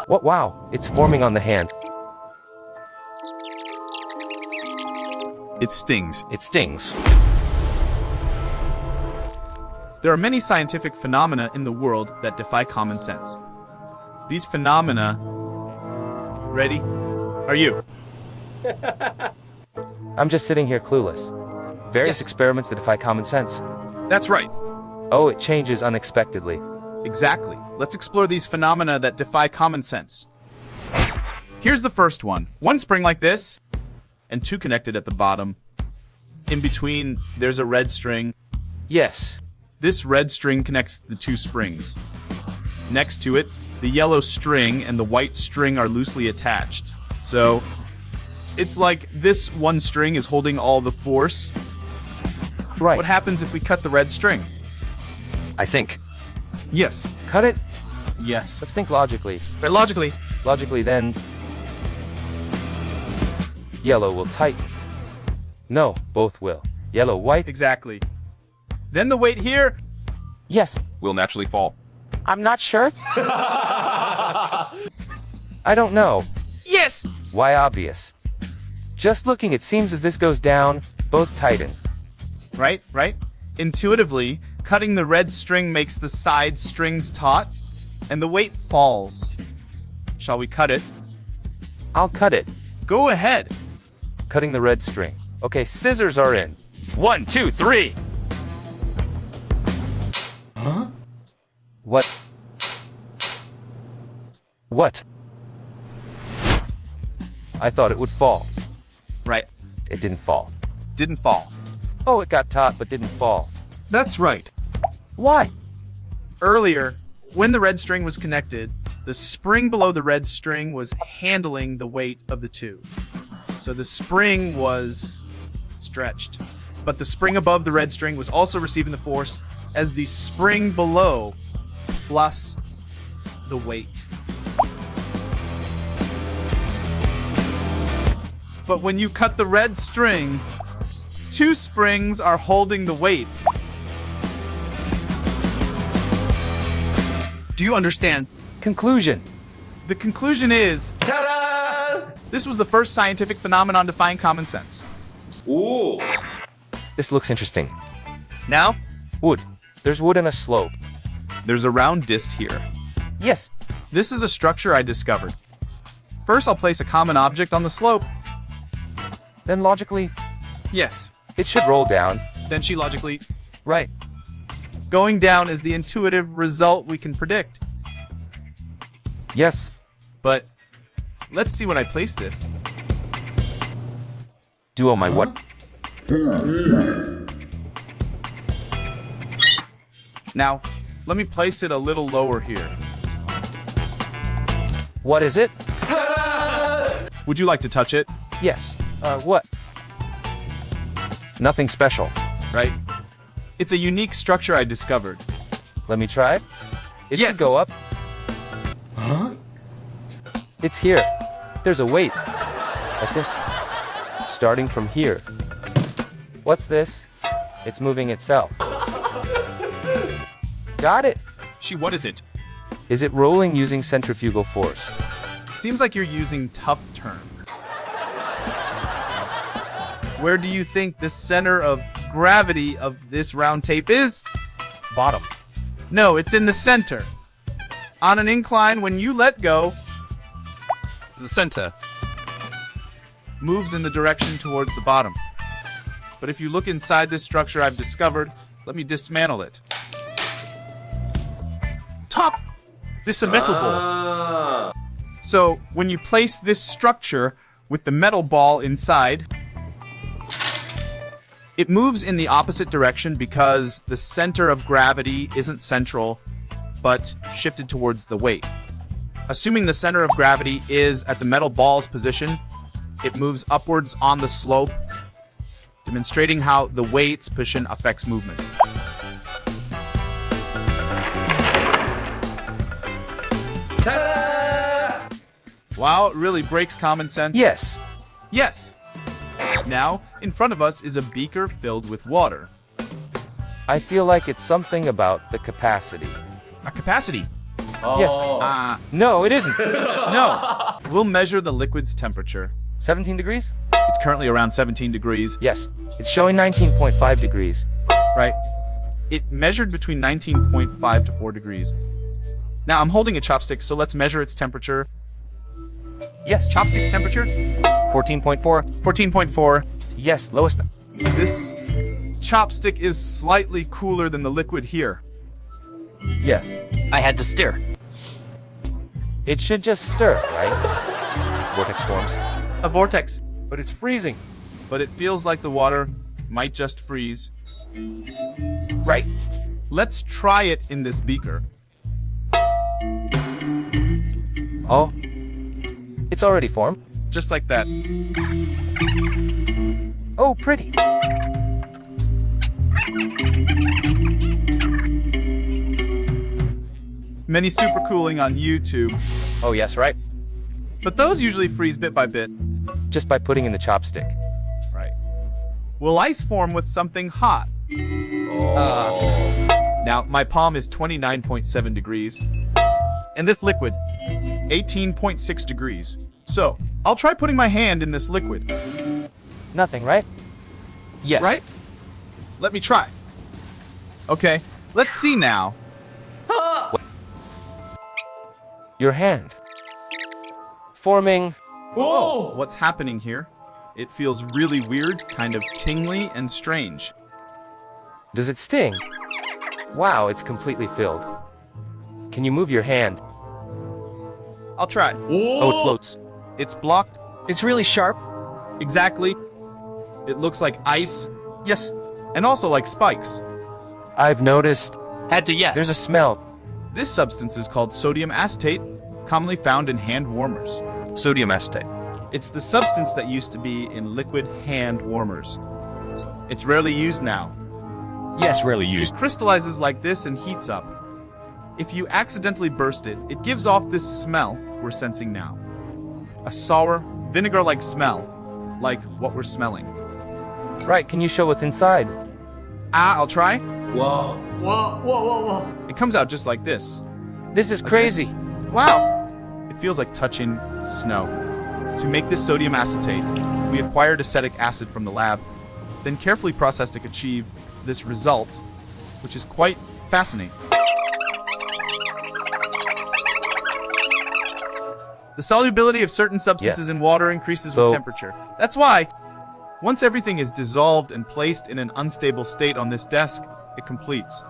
What? Wow, it's forming on the hand. It stings. It stings. There are many scientific phenomena in the world that defy common sense. These phenomena... Ready? Are you? I'm just sitting here clueless. Various Yes. experiments that defy common sense. That's right. Oh, it changes unexpectedly. Exactly. Let's explore these phenomena that defy common sense. Here's the first one. One spring like this, and two connected at the bottom. In between, there's a red string. Yes. This red string connects the two springs. Next to it, the yellow string and the white string are loosely attached. So, it's like this one string is holding all the force. Right. What happens if we cut the red string? I think. Yes. Cut it? Yes. Let's think logically. But logically, Logically then, yellow will tighten. No, both will. Yellow, white. exactly. Then the weight here, Yes. will naturally fall. I'm not sure. I don't know. yes! Why obvious? Just looking, it seems as this goes down, both tighten. Right? Intuitively, cutting the red string makes the side strings taut, and the weight falls. Shall we cut it? I'll cut it. Go ahead. Cutting the red string. Okay, scissors are in. 1, 2, 3. Huh? What? What? I thought it would fall. Right. It didn't fall. Didn't fall. Oh, it got taut but didn't fall. That's right. Why? Earlier, when the red string was connected, the spring below the red string was handling the weight of the two. So the spring was stretched. But the spring above the red string was also receiving the force as the spring below plus the weight. But when you cut the red string, two springs are holding the weight. Do you understand? Conclusion. The conclusion is, Ta-da! this was the first scientific phenomenon defying common sense. Ooh. This looks interesting. Now, Wood. There's wood in a slope. there's a round disc here. Yes. This is a structure I discovered. First, I'll place a common object on the slope. Then logically, Yes. it should roll down. Then she logically, Right. going down is the intuitive result we can predict. Yes. But let's see when I place this. Do my what? Now, let me place it a little lower here. What is it? Would you like to touch it? Yes. What? Nothing special. Right? It's a unique structure I discovered. Let me try it. It Yes. should go up. Huh? It's here. There's a weight. Like this. Starting from here. What's this? It's moving itself. Got it. What is it? Is it rolling using centrifugal force? Seems like you're using tough terms. Where do you think the center of gravity of this round tape is? Bottom. No, it's in the center. On an incline, when you let go, The center. moves in the direction towards the bottom. But if you look inside this structure I've discovered, let me dismantle it. Top! This is a metal ball. So, when you place this structure with the metal ball inside, it moves in the opposite direction because the center of gravity isn't central, but shifted towards the weight. Assuming the center of gravity is at the metal ball's position, it moves upwards on the slope, demonstrating how the weight's position affects movement. Ta-da! Wow, it really breaks common sense. Yes. Yes. Now, in front of us is a beaker filled with water. I feel like it's something about the capacity. A capacity. Yes. No, it isn't. No. We'll measure the liquid's temperature. 17 degrees? It's currently around 17 degrees, Yes. It's showing 19.5 degrees. right? It measured between 19.5 to 4 degrees. Now I'm holding a chopstick, so let's measure its temperature. Yes. Chopstick's temperature? 14.4. 14.4. Yes, lowest. This chopstick is slightly cooler than the liquid here. Yes. I had to stir. It should just stir, right? Vortex forms. A vortex. But it's freezing. But it feels like the water might just freeze. Right. Let's try it in this beaker. Oh. It's already formed. Just like that. Oh, pretty. Many supercooling on YouTube, Oh, yes, right. but those usually freeze bit by bit. Just by putting in the chopstick. Right. Will ice form with something hot? Now, my palm is 29.7 degrees, and this liquid, 18.6 degrees. So, I'll try putting my hand in this liquid, Nothing, right? Yes. right? Let me try. Okay, let's see now. Your hand. Forming. Oh, what's happening here? It feels really weird, kind of tingly and strange. Does it sting? Wow, it's completely filled. Can you move your hand? I'll try. Oh, it floats. It's blocked. It's really sharp. Exactly. It looks like ice, Yes. and also like spikes. I've noticed Had to yes. there's a smell. This substance is called sodium acetate, commonly found in hand warmers. Sodium acetate. It's the substance that used to be in liquid hand warmers. It's rarely used now. Yes, rarely It used. crystallizes like this and heats up. If you accidentally burst it, it gives off this smell we're sensing now. A sour, vinegar-like smell, like what we're smelling. Right, can you show what's inside? I'll try. Whoa, whoa, whoa, whoa. It comes out just like this. This is crazy. Wow! It feels like touching snow. To make this sodium acetate, we acquired acetic acid from the lab, then carefully processed to achieve this result, which is quite fascinating. The solubility of certain substances in water increases So- with temperature. That's why, once everything is dissolved and placed in an unstable state on this desk, it completes.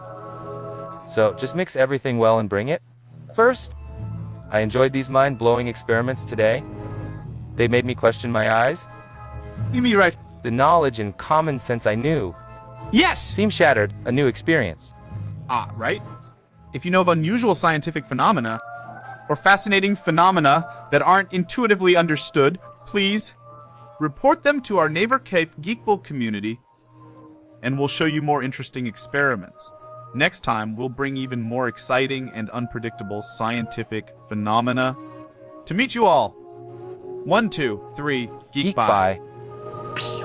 So, just mix everything well and bring it. First, I enjoyed these mind-blowing experiments today. They made me question my eyes. You mean right? The knowledge and common sense I knew Yes! seemed shattered, a new experience. Right? If you know of unusual scientific phenomena, or fascinating phenomena that aren't intuitively understood, please report them to our Neighbor Cave Geekbull community, and we'll show you more interesting experiments. Next time, we'll bring even more exciting and unpredictable scientific phenomena. To meet you all, 1, 2, 3, Geek, Geek bye. bye.